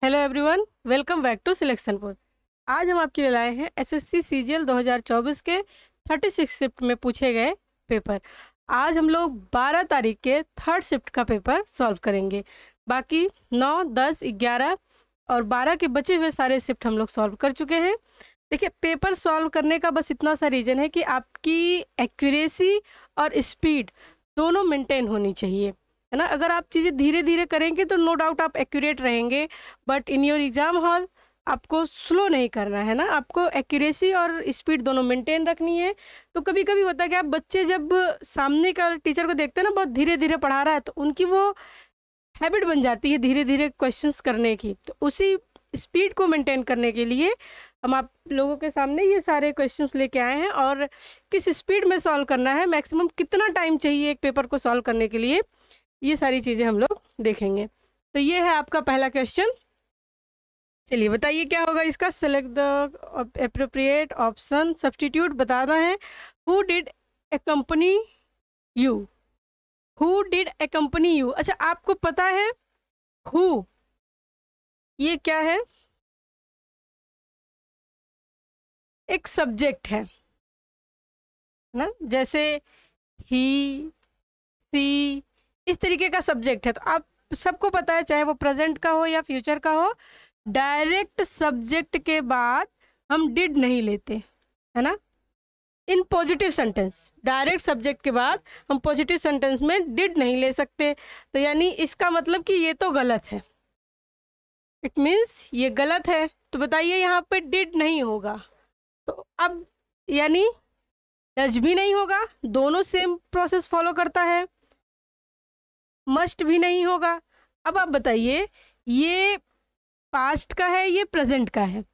Hello everyone, welcome back to selection board. आज हम आपके लिए लाए हैं एसएससी सीजीएल 2024 के 36 शिफ्ट में पूछे गए पेपर। आज हम लोग 12 तारीख के थर्ड शिफ्ट का पेपर सॉल्व करेंगे। बाकी 9, 10, 11 और 12 के बचे हुए सारे शिफ्ट हम लोग सॉल्व कर चुके हैं। देखिए, पेपर सॉल्व करने का बस इतना सा रीज़न है कि आपकी एक्यूरेसी और स्पीड दोनों मेंटेन होनी चाहिए, है ना। अगर आप चीज़ें धीरे धीरे करेंगे तो नो डाउट आप एक्यूरेट रहेंगे, but in your exam hall आपको स्लो नहीं करना है ना। आपको एक्यूरेसी और स्पीड दोनों मेंटेन रखनी है। तो कभी कभी होता है कि आप बच्चे जब सामने का टीचर को देखते हैं ना, बहुत धीरे धीरे पढ़ा रहा है, तो उनकी वो हैबिट बन जाती है धीरे धीरे क्वेश्चंस करने की। तो उसी स्पीड को मेंटेन करने के लिए हम आप लोगों के सामने ये सारे क्वेश्चंस लेके आए हैं, और किस स्पीड में सॉल्व करना है, मैक्सिमम कितना टाइम चाहिए एक पेपर को सॉल्व करने के लिए, ये सारी चीज़ें हम लोग देखेंगे। तो ये है आपका पहला क्वेश्चन। चलिए बताइए क्या होगा इसका। Select the appropriate option. Substitute बताना है। Who did accompany you. Who did accompany you. अच्छा, आपको पता है हु ये क्या है? एक सब्जेक्ट है ना, जैसे ही, सी, इस तरीके का सब्जेक्ट है। तो आप सबको पता है, चाहे वो प्रेजेंट का हो या फ्यूचर का हो, डायरेक्ट सब्जेक्ट के बाद हम डिड नहीं लेते, है ना। In positive sentence direct subject के बाद हम पॉजिटिव सेंटेंस में डिड नहीं ले सकते। तो यानी इसका मतलब कि ये तो गलत है। इट मीन्स ये गलत है। तो बताइए यहाँ पे डिड नहीं होगा, तो अब यानी डज भी नहीं होगा, दोनों सेम प्रोसेस फॉलो करता है। मस्ट भी नहीं होगा। अब आप बताइए, ये पास्ट का है, ये प्रेजेंट का है।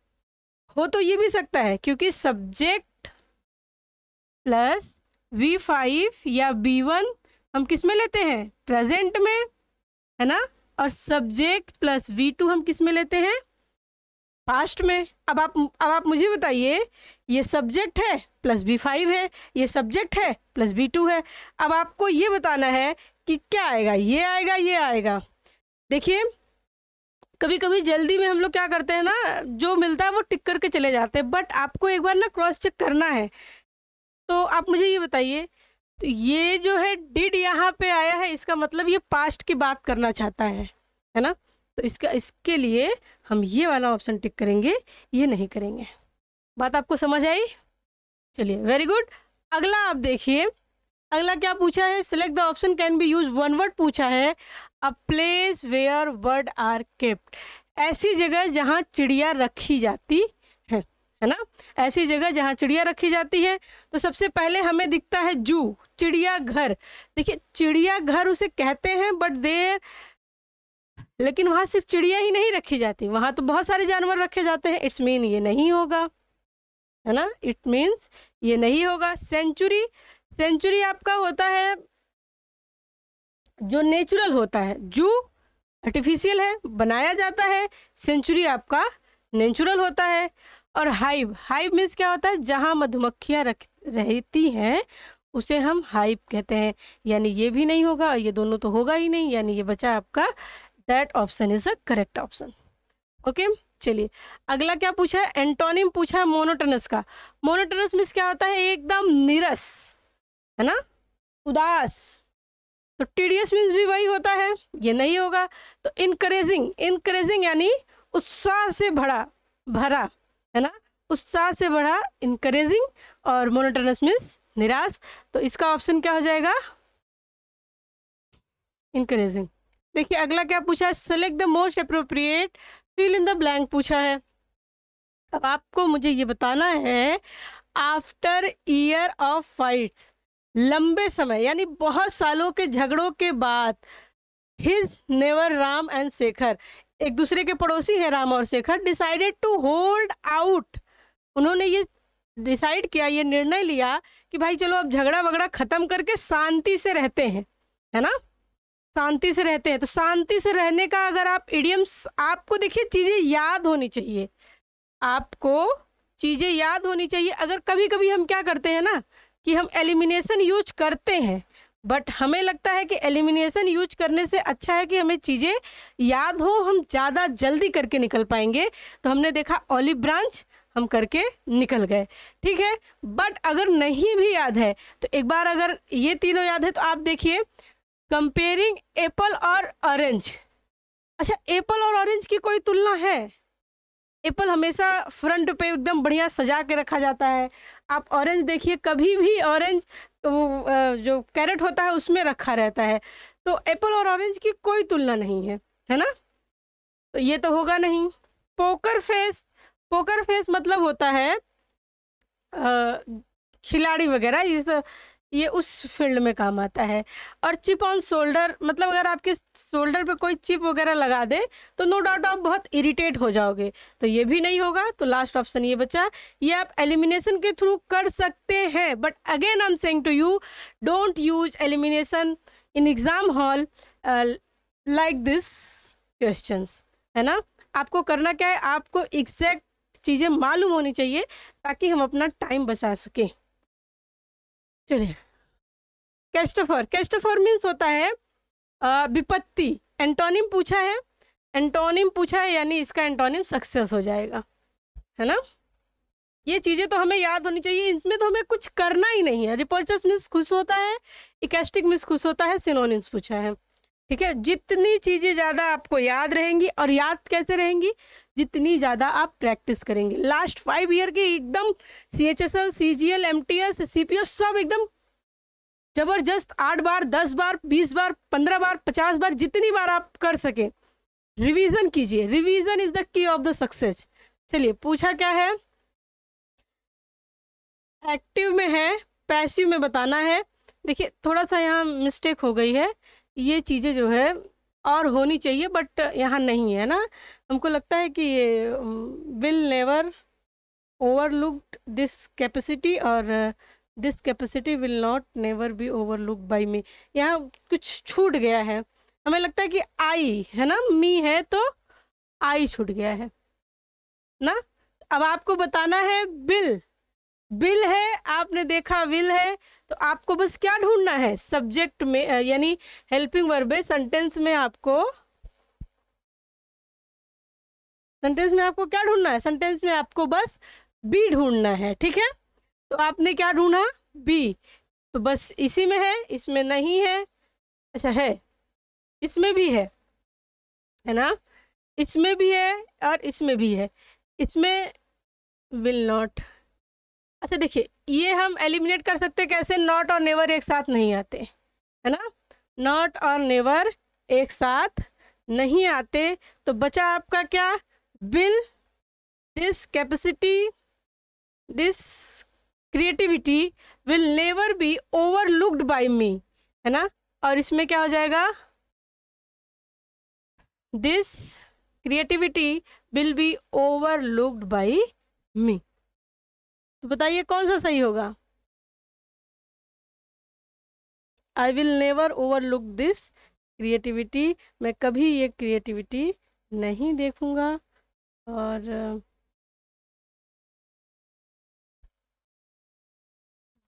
हो तो ये भी सकता है, क्योंकि सब्जेक्ट प्लस V5 या B1 हम किस में लेते हैं? प्रेजेंट में, है ना। और सब्जेक्ट प्लस V2 हम किस में लेते हैं? पास्ट में। अब आप मुझे बताइए, ये सब्जेक्ट है प्लस V5 है, ये सब्जेक्ट है प्लस V2 है। अब आपको ये बताना है कि क्या आएगा, ये आएगा, ये आएगा। देखिए, कभी कभी जल्दी में हम लोग क्या करते हैं ना, जो मिलता है वो टिक करके चले जाते हैं, बट आपको एक बार ना क्रॉस चेक करना है। तो आप मुझे ये बताइए, तो ये जो है डिड यहाँ पे आया है, इसका मतलब ये पास्ट की बात करना चाहता है ना। तो इसके लिए हम ये वाला ऑप्शन टिक करेंगे, ये नहीं करेंगे। बात आपको समझ आई? चलिए, वेरी गुड। अगला आप देखिए, अगला क्या पूछा है? Select the option can be use one word पूछा है। A place where bird are kept. ऐसी जगह जहाँ चिड़िया रखी जाती है ना। ऐसी जगह जहाँ चिड़िया रखी जाती है। तो सबसे पहले हमें दिखता है जू, चिड़िया घर। देखिए, चिड़िया घर उसे कहते हैं, बट देर, लेकिन वहाँ सिर्फ चिड़िया ही नहीं रखी जाती, वहाँ तो बहुत सारे जानवर रखे जाते हैं। इट्स मीन ये नहीं होगा, है ना। इट मीन्स ये नहीं होगा। सेंचुरी, सेंचुरी आपका होता है जो नेचुरल होता है, जू आर्टिफिशियल है, बनाया जाता है। सेंचुरी आपका नेचुरल होता है। और हाइव, हाइव मीन्स क्या होता है? जहाँ मधुमक्खियाँ रहती हैं उसे हम हाइव कहते हैं। यानी ये भी नहीं होगा और ये दोनों तो होगा ही नहीं, यानी ये बचा आपका that option is a correct option. Okay, चलिए अगला क्या पूछा है? एंटोनिम पूछा है मोनोटोनस का। मोनोटोनस मीन्स क्या होता है? एकदम नीरस, है ना, उदास। तो टीडियस मीन्स भी वही होता है, ये नहीं होगा। तो इनकरेजिंग, इनकरेजिंग यानी उत्साह से भरा, है ना, उत्साह से भरा, इनकरेजिंग। और मोनोटोनस मीन्स निराश। तो इसका ऑप्शन क्या हो जाएगा? इनकरेजिंग। देखिए अगला क्या पूछा है? Select the most appropriate fill in the blank पूछा है। अब आपको मुझे ये बताना है, आफ्टर ईयर ऑफ फाइट्स, लंबे समय यानी बहुत सालों के झगड़ों के बाद, his neighbour, Ram and Shekhar, एक दूसरे के पड़ोसी हैं राम और Shekhar, decided to hold out. उन्होंने ये डिसाइड किया, ये निर्णय लिया कि भाई चलो अब झगड़ा वगड़ा खत्म करके शांति से रहते हैं, है ना, शांति से रहते हैं। तो शांति से रहने का अगर आप इडियम्स, आपको देखिए चीज़ें याद होनी चाहिए, आपको चीज़ें याद होनी चाहिए। अगर कभी कभी हम क्या करते हैं ना, कि हम एलिमिनेशन यूज करते हैं, बट हमें लगता है कि एलिमिनेशन यूज करने से अच्छा है कि हमें चीज़ें याद हो, हम ज़्यादा जल्दी करके निकल पाएंगे। तो हमने देखा ऑलिव ब्रांच, हम करके निकल गए, ठीक है। बट अगर नहीं भी याद है तो एक बार अगर ये तीनों याद है तो आप देखिए, कंपेयरिंग एप्पल और ऑरेंज। अच्छा, एप्पल और ऑरेंज की कोई तुलना है? एप्पल हमेशा फ्रंट पे एकदम बढ़िया सजा के रखा जाता है। आप ऑरेंज देखिए, कभी भी ऑरेंज जो कैरेट होता है उसमें रखा रहता है। तो एप्पल और ऑरेंज की कोई तुलना नहीं है ना? तो ये तो होगा नहीं। पोकर फेस, पोकर फेस मतलब होता है खिलाड़ी वगैरह, ये उस फील्ड में काम आता है। और चिप ऑन शोल्डर मतलब अगर आपके शोल्डर पे कोई चिप वगैरह लगा दे तो नो डाउट आप बहुत इरिटेट हो जाओगे, तो ये भी नहीं होगा। तो लास्ट ऑप्शन ये बचा। ये आप एलिमिनेशन के थ्रू कर सकते हैं, but again I am saying to you, don't use elimination in exam hall like this questions, है ना। आपको करना क्या है, आपको एग्जैक्ट चीज़ें मालूम होनी चाहिए ताकि हम अपना टाइम बचा सकें। चलिए, कैस्टोफर, कैस्टोफर मीन्स होता है विपत्ति। एंटोनिम पूछा है, एंटोनिम पूछा है यानी इसका एंटोनिम सक्सेस हो जाएगा, है ना। ये चीज़ें तो हमें याद होनी चाहिए, इसमें तो हमें कुछ करना ही नहीं है। रिपल्चस मीन्स खुश होता है, इकेस्टिक मीन्स खुश होता है, सिनोनिम्स पूछा है, ठीक है। जितनी चीज़ें ज़्यादा आपको याद रहेंगी, और याद कैसे रहेंगी, जितनी ज़्यादा आप प्रैक्टिस करेंगे। लास्ट 5 ईयर की एकदम CHSL, CGL, MTS, CPO सब एकदम जबरदस्त 8 बार, 10 बार, 20 बार, 15 बार, 50 बार, जितनी बार आप कर सकें रिवीजन कीजिए। Revision is the key of the success. चलिए, पूछा क्या है, एक्टिव में है, पैसिव में बताना है। देखिए थोड़ा सा यहाँ मिस्टेक हो गई है, ये चीज़ें जो है और होनी चाहिए बट यहाँ नहीं है ना। हमको लगता है कि ये will never overlooked this capacity और this capacity will not never be overlooked by me, यहाँ कुछ छूट गया है। हमें लगता है कि आई है ना, मी है तो आई छूट गया है ना। अब आपको बताना है बिल, बिल है, आपने देखा विल है, तो आपको बस क्या ढूंढना है, सब्जेक्ट में यानी हेल्पिंग वर्ब है। सेंटेंस में आपको क्या ढूंढना है, सेंटेंस में आपको बस बी ढूंढना है, ठीक है। तो आपने क्या ढूंढा, बी, तो बस इसी में है, इसमें नहीं है। अच्छा है, इसमें भी है ना, इसमें भी है और इसमें भी है, इसमें विल नॉट। अच्छा देखिए, ये हम एलिमिनेट कर सकते हैं कैसे, नॉट और नेवर एक साथ नहीं आते, है ना, नॉट और नेवर एक साथ नहीं आते। तो बचा आपका क्या, will, this capacity, this creativity will never be overlooked by me, है ना। और इसमें क्या हो जाएगा, this creativity will be overlooked by me. तो बताइए कौन सा सही होगा, I will never overlook this creativity, मैं कभी ये क्रिएटिविटी नहीं देखूंगा। और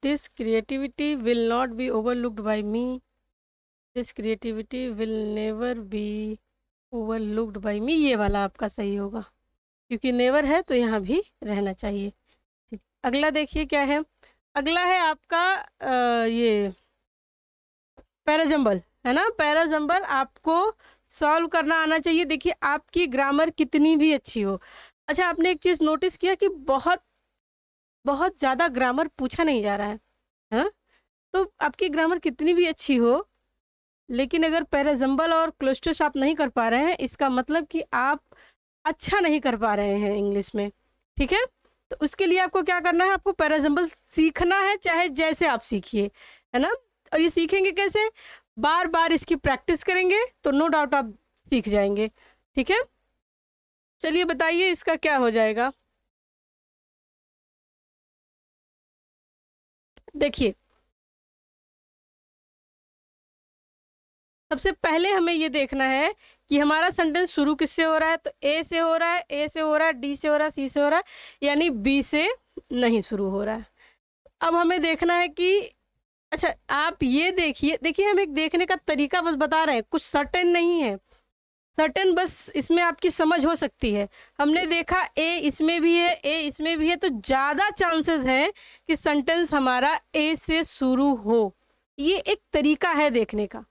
this creativity will not be overlooked by me, this creativity will never be overlooked by me, ये वाला आपका सही होगा क्योंकि नेवर है तो यहाँ भी रहना चाहिए। अगला देखिए क्या है, अगला है आपका ये पैराजम्बल, है ना। पैराजम्बल आपको सॉल्व करना आना चाहिए। देखिए आपकी ग्रामर कितनी भी अच्छी हो। अच्छा, आपने एक चीज़ नोटिस किया कि बहुत बहुत ज़्यादा ग्रामर पूछा नहीं जा रहा है ना। तो आपकी ग्रामर कितनी भी अच्छी हो, लेकिन अगर पैराजम्बल और क्लोस्टर्स आप नहीं कर पा रहे हैं, इसका मतलब कि आप अच्छा नहीं कर पा रहे हैं इंग्लिश में, ठीक है। तो उसके लिए आपको क्या करना है, आपको पैराजम्बल सीखना है, चाहे जैसे आप सीखिए, है ना। और ये सीखेंगे कैसे, बार बार इसकी प्रैक्टिस करेंगे तो नो डाउट आप सीख जाएंगे, ठीक है। चलिए बताइए इसका क्या हो जाएगा। देखिए सबसे पहले हमें ये देखना है कि हमारा सेंटेंस शुरू किससे हो रहा है। तो ए से हो रहा है, ए से हो रहा है, डी से हो रहा है, सी से हो रहा है, यानी बी से नहीं शुरू हो रहा है। अब हमें देखना है कि अच्छा आप ये देखिए, देखिए हम एक देखने का तरीका बस बता रहे हैं, कुछ सर्टेन नहीं है, सर्टेन बस इसमें आपकी समझ हो सकती है। हमने देखा ए इसमें भी है, ए इसमें भी है, तो ज़्यादा चांसेस हैं कि सेंटेंस हमारा ए से शुरू हो। ये एक तरीका है देखने का।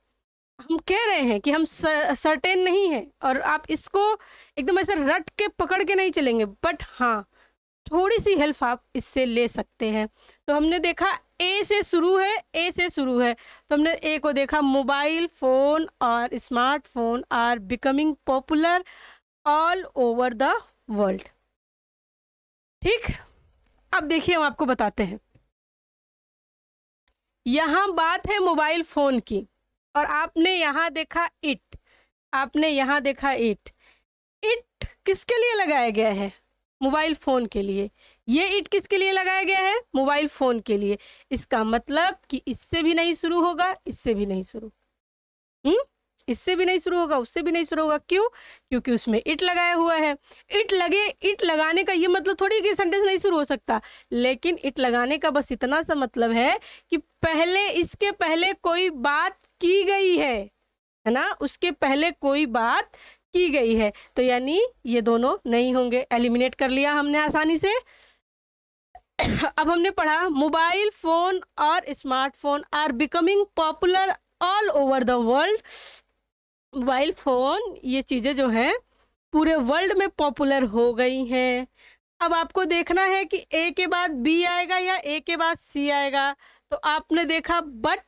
हम कह रहे हैं कि हम सर्टेन नहीं है, और आप इसको एकदम ऐसे रट के पकड़ के नहीं चलेंगे, बट हाँ थोड़ी सी हेल्प आप इससे ले सकते हैं। तो हमने देखा ए से शुरू है, ए से शुरू है, तो हमने ए को देखा, मोबाइल फोन और smartphone are becoming popular all over the world. ठीक, अब देखिए हम आपको बताते हैं, यहाँ बात है मोबाइल फोन की, और आपने यहाँ देखा इट, आपने यहाँ देखा इट। इट किसके लिए लगाया गया है? मोबाइल फ़ोन के लिए। ये इट किसके लिए लगाया गया है? मोबाइल फ़ोन के लिए। इसका मतलब कि इससे भी नहीं शुरू होगा, इससे भी नहीं शुरू, इससे भी नहीं शुरू होगा, उससे भी नहीं शुरू होगा। क्यों? क्योंकि उसमें इट लगाया हुआ है। इट लगाने का ये मतलब थोड़ी कि सेंटेंस नहीं शुरू हो सकता, लेकिन इट लगाने का बस इतना सा मतलब है कि पहले, इसके पहले कोई बात की गई है ना, उसके पहले कोई बात की गई है, तो यानी ये दोनों नहीं होंगे। एलिमिनेट कर लिया हमने आसानी से। अब हमने पढ़ा मोबाइल फोन और smartphone are becoming popular all over the world. Mobile phone ये चीज़ें जो हैं पूरे वर्ल्ड में पॉपुलर हो गई हैं। अब आपको देखना है कि ए के बाद बी आएगा या ए के बाद सी आएगा। तो आपने देखा but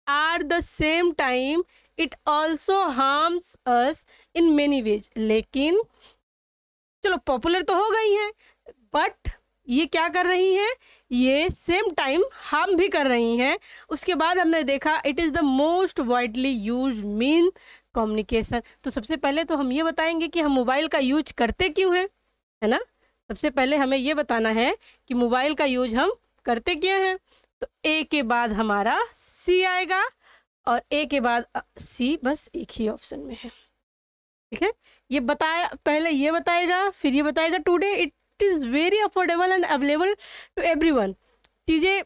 at the same time it also harms us in many ways. लेकिन चलो पॉपुलर तो हो गई हैं, बट ये क्या कर रही हैं? ये सेम टाइम हार्म भी कर रही हैं। उसके बाद हमने देखा it is the most widely use mean communication. तो सबसे पहले तो हम ये बताएंगे कि हम मोबाइल का यूज करते क्यों हैं, है ना। सबसे पहले हमें ये बताना है कि मोबाइल का यूज हम करते क्यों हैं। तो ए के बाद हमारा सी आएगा, और ए के बाद सी बस एक ही ऑप्शन में है। ठीक है, ये बताया, पहले ये बताएगा, फिर ये बताएगा today it is very affordable and available to everyone. चीज़ें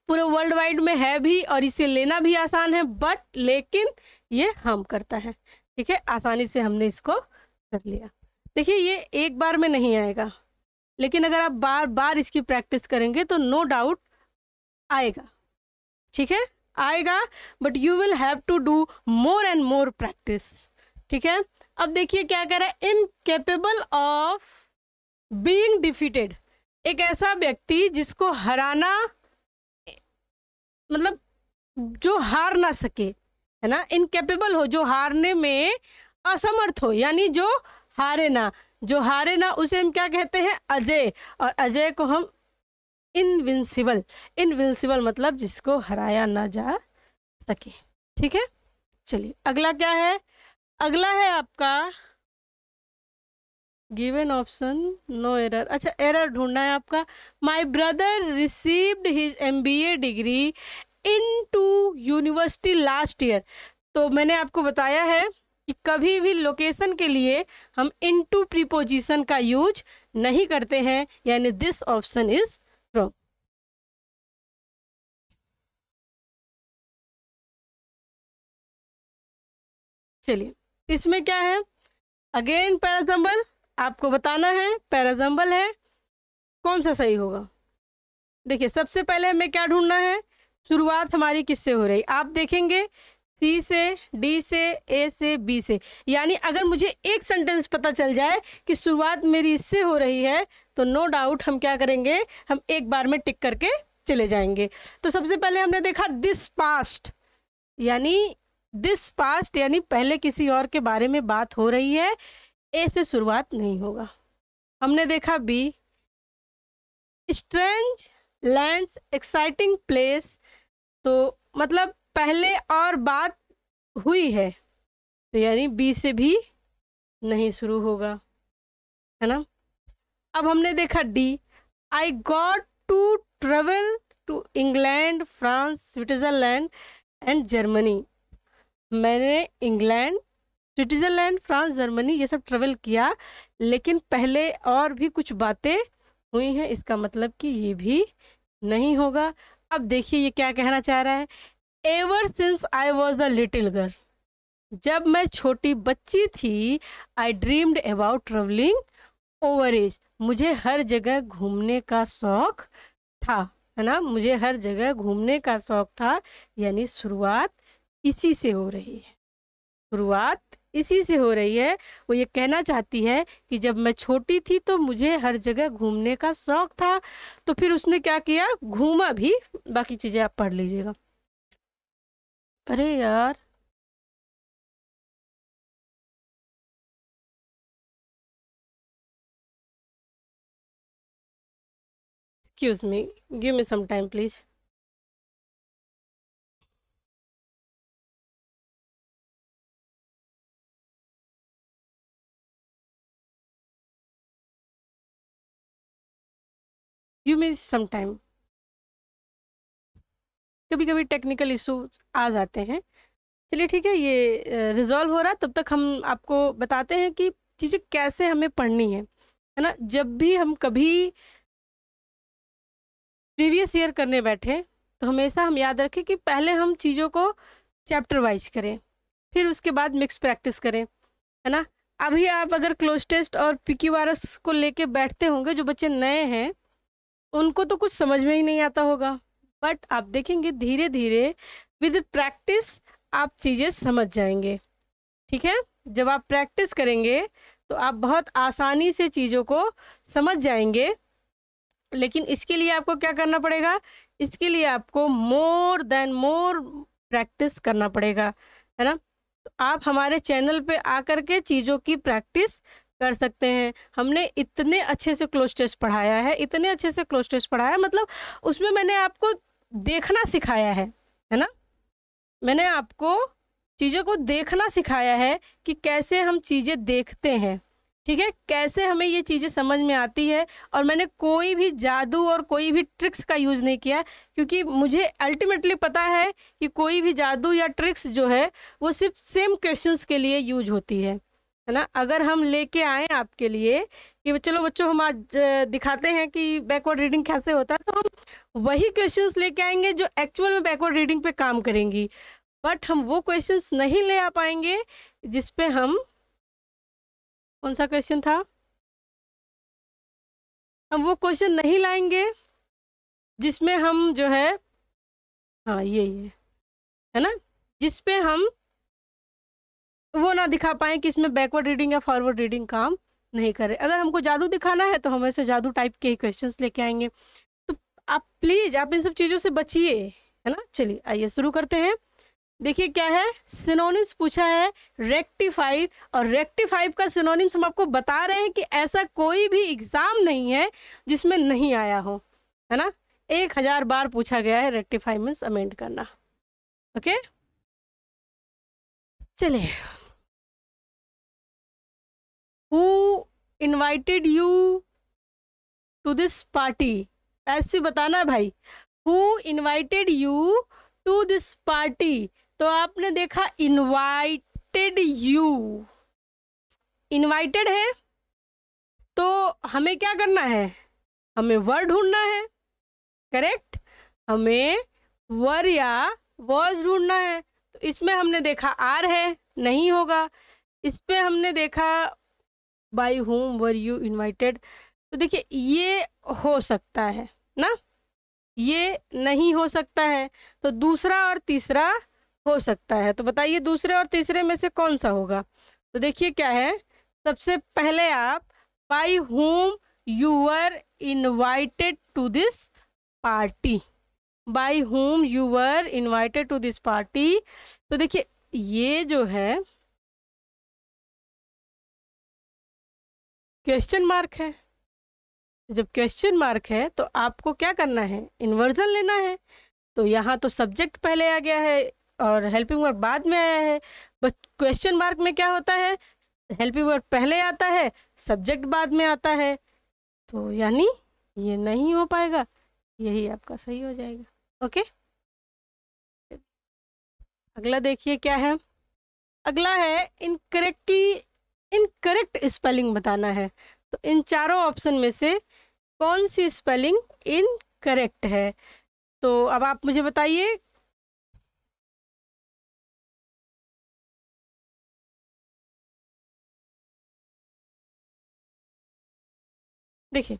पूरे वर्ल्ड वाइड में है भी, और इसे लेना भी आसान है, बट लेकिन ये हम करता है। ठीक है, आसानी से हमने इसको कर लिया। देखिए ये एक बार में नहीं आएगा, लेकिन अगर आप बार बार इसकी प्रैक्टिस करेंगे तो नो डाउट आएगा। ठीक है, आएगा, but you will have to do more and more practice. ठीक है, अब देखिए क्या कह रहा है, इनकेपेबल ऑफ बीइंग डिफीटेड। एक ऐसा व्यक्ति जिसको हराना, मतलब जो हार ना सके, है ना, इनकेपेबल हो, जो हारने में असमर्थ हो, यानी जो हारे ना, जो हारे ना उसे हम क्या कहते हैं? अजय। और अजय को हम इनविंसिबल, इनविंसिबल मतलब जिसको हराया ना जा सके। ठीक है, चलिए अगला क्या है? अगला है आपका गिवन ऑप्शन नो एरर। अच्छा, एरर ढूंढना है आपका। My brother received his MBA degree into university last year. तो मैंने आपको बताया है कि कभी भी लोकेशन के लिए हम इनटू प्रीपोजिशन का यूज नहीं करते हैं, यानी दिस ऑप्शन इज रॉन्ग। चलिए इसमें क्या है? अगेन पैराजम्बल, आपको बताना है पैराजम्बल है, कौन सा सही होगा। देखिए सबसे पहले हमें क्या ढूंढना है? शुरुआत हमारी किससे हो रही? आप देखेंगे सी से, डी से, ए से, बी से। यानी अगर मुझे एक सेंटेंस पता चल जाए कि शुरुआत मेरी इससे हो रही है, तो नो डाउट हम क्या करेंगे, हम एक बार में टिक करके चले जाएंगे। तो सबसे पहले हमने देखा दिस पास्ट, यानी दिस पास्ट यानी पहले किसी और के बारे में बात हो रही है, ए से शुरुआत नहीं होगा। हमने देखा B, strange lands exciting place, तो मतलब पहले और बात हुई है, तो यानी बी से भी नहीं शुरू होगा, है ना। अब हमने देखा D, I got to travel to England, France, Switzerland and Germany. मैंने इंग्लैंड, स्विट्ज़रलैंड, फ्रांस, जर्मनी ये सब ट्रेवल किया, लेकिन पहले और भी कुछ बातें हुई हैं, इसका मतलब कि ये भी नहीं होगा। अब देखिए ये क्या कहना चाह रहा है, ever since I was a little girl, जब मैं छोटी बच्ची थी, I dreamed about travelling over age, मुझे हर जगह घूमने का शौक था, है ना, मुझे हर जगह घूमने का शौक था। यानी शुरुआत इसी से हो रही है, शुरुआत इसी से हो रही है। वो ये कहना चाहती है कि जब मैं छोटी थी तो मुझे हर जगह घूमने का शौक था, तो फिर उसने क्या किया, घूमा भी। बाकी चीज़ें आप पढ़ लीजिएगा। अरे यार, excuse me, give me some time please. Give me some time. कभी कभी टेक्निकल इशू आ जाते हैं। चलिए ठीक है, ये रिजॉल्व हो रहा है, तब तक हम आपको बताते हैं कि चीज़ें कैसे हमें पढ़नी है ना। जब भी हम कभी प्रीवियस ईयर करने बैठे तो हमेशा हम याद रखें कि पहले हम चीज़ों को चैप्टर वाइज करें, फिर उसके बाद मिक्स प्रैक्टिस करें, है ना। अभी आप अगर क्लोज टेस्ट और PQRS को लेके बैठते होंगे, जो बच्चे नए हैं उनको तो कुछ समझ में ही नहीं आता होगा, बट आप देखेंगे धीरे धीरे विद प्रैक्टिस आप चीज़ें समझ जाएंगे। ठीक है, जब आप प्रैक्टिस करेंगे तो आप बहुत आसानी से चीज़ों को समझ जाएंगे। लेकिन इसके लिए आपको क्या करना पड़ेगा, इसके लिए आपको मोर देन मोर प्रैक्टिस करना पड़ेगा, है ना। तो आप हमारे चैनल पे आकर के चीज़ों की प्रैक्टिस कर सकते हैं। हमने इतने अच्छे से क्लोज टेस्ट पढ़ाया है, इतने अच्छे से क्लोज टेस्ट पढ़ाया है, मतलब उसमें मैंने आपको देखना सिखाया है ना। मैंने आपको चीज़ों को देखना सिखाया है कि कैसे हम चीज़ें देखते हैं, ठीक है, कैसे हमें ये चीज़ें समझ में आती है। और मैंने कोई भी जादू और कोई भी ट्रिक्स का यूज़ नहीं किया, क्योंकि मुझे अल्टीमेटली पता है कि कोई भी जादू या ट्रिक्स जो है वो सिर्फ सेम क्वेश्चंस के लिए यूज होती है ना। अगर हम लेके आए आपके लिए कि चलो बच्चों हम आज दिखाते हैं कि बैकवर्ड रीडिंग कैसे होता है, तो हम वही क्वेश्चंस लेके आएंगे जो एक्चुअल में बैकवर्ड रीडिंग पे काम करेंगी। बट हम वो क्वेश्चंस नहीं ले आ पाएंगे जिस पे हम, कौन सा क्वेश्चन था, हम वो क्वेश्चन नहीं लाएंगे जिसमें हम जो है, हाँ ये है ना, जिस पे हम वो ना दिखा पाए कि इसमें बैकवर्ड रीडिंग या फॉरवर्ड रीडिंग काम नहीं कर रहे। अगर हमको जादू दिखाना है तो हम ऐसे जादू टाइप के ही क्वेश्चंस लेके आएंगे। तो आप प्लीज़ आप इन सब चीज़ों से बचिए, है ना। चलिए आइए शुरू करते हैं। देखिए क्या है, सिनोनिम्स पूछा है रेक्टिफाई, और रेक्टिफाई का सिनोनिम्स हम आपको बता रहे हैं कि ऐसा कोई भी एग्जाम नहीं है जिसमें नहीं आया हो, है ना। 1000 बार पूछा गया है रेक्टिफाई मीन्स अमेंड करना। ओके चलिए, who invited you to this party, ऐसे बताना भाई, who invited you to this party. तो आपने देखा इनवाइटेड यू, इनवाइटेड है तो हमें क्या करना है, हमें वर्ड ढूंढना है, करेक्ट, हमें वर या वॉज ढूंढना है। तो इसमें हमने देखा आर है, नहीं होगा। इस पे हमने देखा by whom were you invited, तो देखिए ये हो सकता है ना, ये नहीं हो सकता है। तो दूसरा और तीसरा हो सकता है। तो बताइए दूसरे और तीसरे में से कौन सा होगा। तो देखिए क्या है, सबसे पहले आप by whom you were invited to this party, by whom you were invited to this party. तो देखिए ये जो है क्वेश्चन मार्क है। जब क्वेश्चन मार्क है तो आपको क्या करना है, इन्वर्जन लेना है। तो यहाँ तो सब्जेक्ट पहले आ गया है और हेल्पिंग वर्ब बाद में आया है। बस क्वेश्चन मार्क में क्या होता है, हेल्पिंग वर्ब पहले आता है, सब्जेक्ट बाद में आता है। तो यानी ये नहीं हो पाएगा, यही आपका सही हो जाएगा। ओके, अगला देखिए क्या है, अगला है इनकरेक्ट स्पेलिंग बताना है। तो इन चारों ऑप्शन में से कौन सी स्पेलिंग इनकरेक्ट है। तो अब आप मुझे बताइए, देखिए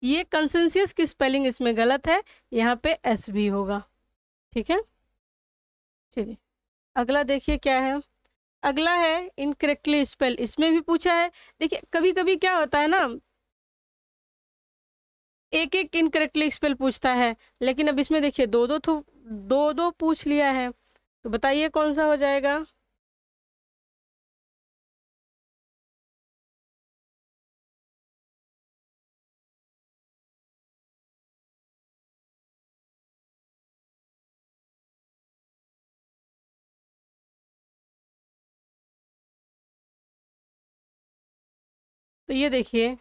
ये कंसेंसियस की स्पेलिंग इसमें गलत है, यहाँ पे एस भी होगा, ठीक है। चलिए अगला देखिए क्या है। अगला है इनकरेक्टली स्पेल, इसमें भी पूछा है। देखिए कभी कभी क्या होता है ना, एक एक इनकरेक्टली स्पेल पूछता है, लेकिन अब इसमें देखिए दो दो पूछ लिया है, तो बताइए कौन सा हो जाएगा। तो ये देखिए,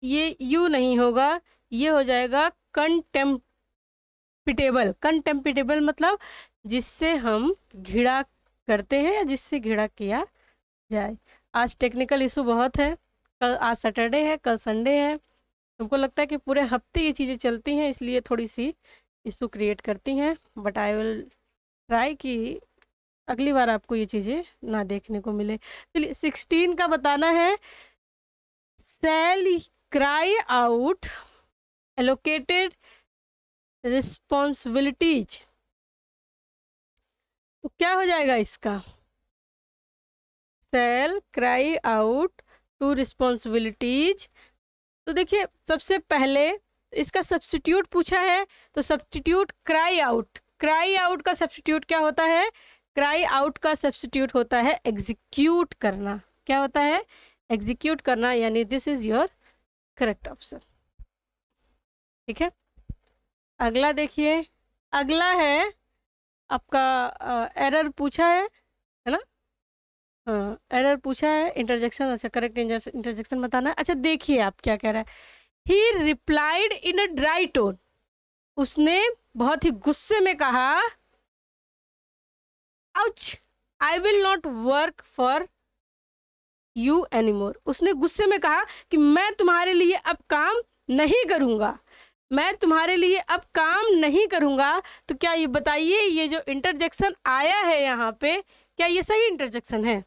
ये यू नहीं होगा, ये हो जाएगा कंटेम्पिटेबल मतलब जिससे हम घृणा करते हैं या जिससे घृणा किया जाए। आज टेक्निकल इशू बहुत है, कल आज सैटरडे है, कल संडे है, हमको लगता है कि पूरे हफ्ते ये चीज़ें चलती हैं, इसलिए थोड़ी सी इशू क्रिएट करती हैं। बट आई विल ट्राई कि अगली बार आपको ये चीज़ें ना देखने को मिले। चलिए 16 का बताना है, cell cry out allocated responsibilities, तो क्या हो जाएगा इसका। Cell cry out to responsibilities, तो देखिए सबसे पहले इसका सब्स्टिट्यूट पूछा है, तो सब्स्टिट्यूट क्राई आउट का सब्स्टिट्यूट क्या होता है। क्राई आउट का सब्स्टिट्यूट होता है एग्जीक्यूट करना। क्या होता है, एग्जीक्यूट करना, यानी this is your correct option, ठीक है। अगला देखिए, अगला है आपका एरर पूछा है ना। हाँ एरर पूछा है, इंटरजेक्शन, अच्छा करेक्ट इंटरजेक्शन बताना है। अच्छा देखिए आप क्या कह रहा है, ही replied in a dry tone, उसने बहुत ही गुस्से में कहा, ouch I will not work for you anymore, उसने गुस्से में कहा कि मैं तुम्हारे लिए अब काम नहीं करूंगा, मैं तुम्हारे लिए अब काम नहीं करूंगा। तो क्या ये बताइए, ये जो इंटरजेक्शन आया है यहाँ पे, क्या ये सही इंटरजेक्शन है।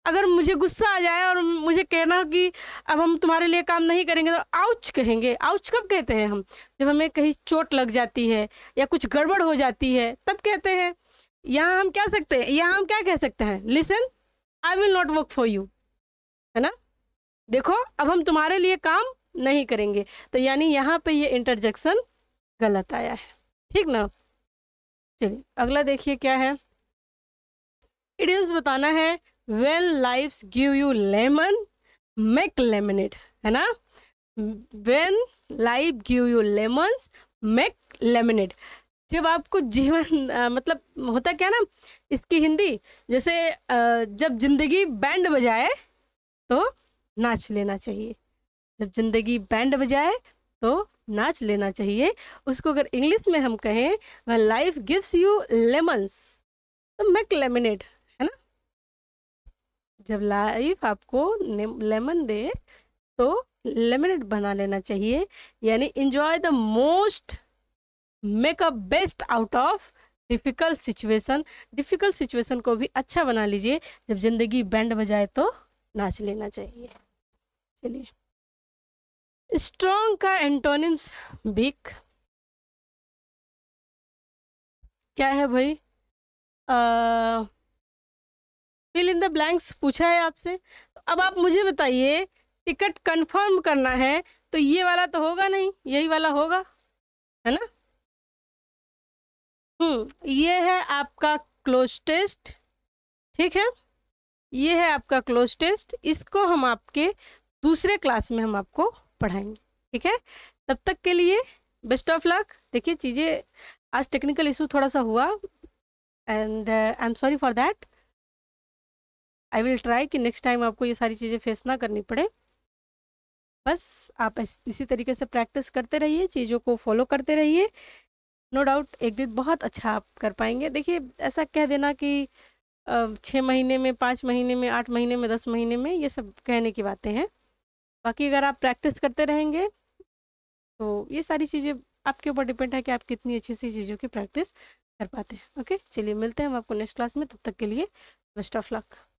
अगर मुझे गुस्सा आ जाए और मुझे कहना कि अब हम तुम्हारे लिए काम नहीं करेंगे, तो आउच कहेंगे। आउच कब कहते हैं हम, जब हमें कहीं चोट लग जाती है या कुछ गड़बड़ हो जाती है तब कहते हैं। यहाँ हम क्या सकते हैं, यहाँ हम क्या कह सकते हैं, listen I will not work for you, है ना। देखो अब हम तुम्हारे लिए काम नहीं करेंगे, तो यानी यहाँ पे ये इंटरजेक्शन गलत आया है, ठीक ना। चलिए अगला देखिए क्या है, इडियम्स बताना है। When lives give you lemon, make lemonade, है ना। When life give you lemons, make lemonade, जब आपको जीवन मतलब होता क्या ना, इसकी हिंदी जैसे जब जिंदगी बैंड बजाए तो नाच लेना चाहिए, जब जिंदगी बैंड बजाए तो नाच लेना चाहिए। उसको अगर इंग्लिश में हम कहें, when life gives you lemons, तो make lemonade, है ना। जब लाइफ आपको लेमन दे तो लेमनेड बना लेना चाहिए, यानी enjoy the most, make a best out of difficult situation. Difficult situation को भी अच्छा बना लीजिए, जब जिंदगी बैंड बजाए तो नाच लेना चाहिए। चलिए स्ट्रॉन्ग का एंटोनिम्स वीक क्या है भाई, फिल इन द ब्लैंक्स पूछा है आपसे। तो अब आप मुझे बताइए, टिकट कंफर्म करना है तो ये वाला तो होगा नहीं, यही वाला होगा, है ना। ये है आपका क्लोज टेस्ट, ठीक है, ये है आपका क्लोज टेस्ट। इसको हम आपके दूसरे क्लास में हम आपको पढ़ाएंगे, ठीक है। तब तक के लिए बेस्ट ऑफ लक। देखिए चीज़ें आज टेक्निकल इशू थोड़ा सा हुआ, and I am sorry for that. I will try कि नेक्स्ट टाइम आपको ये सारी चीज़ें फेस ना करनी पड़े। बस आप इसी तरीके से प्रैक्टिस करते रहिए, चीज़ों को फॉलो करते रहिए, नो डाउट एक दिन बहुत अच्छा आप कर पाएंगे। देखिए ऐसा कह देना कि 6 महीने में, 5 महीने में, 8 महीने में, 10 महीने में, ये सब कहने की बातें हैं। बाकी अगर आप प्रैक्टिस करते रहेंगे तो ये सारी चीज़ें आपके ऊपर डिपेंड है कि आप कितनी अच्छी सी चीज़ों की प्रैक्टिस कर पाते हैं। ओके, चलिए मिलते हैं हम आपको नेक्स्ट क्लास में, तब तक के लिए बेस्ट ऑफ लक।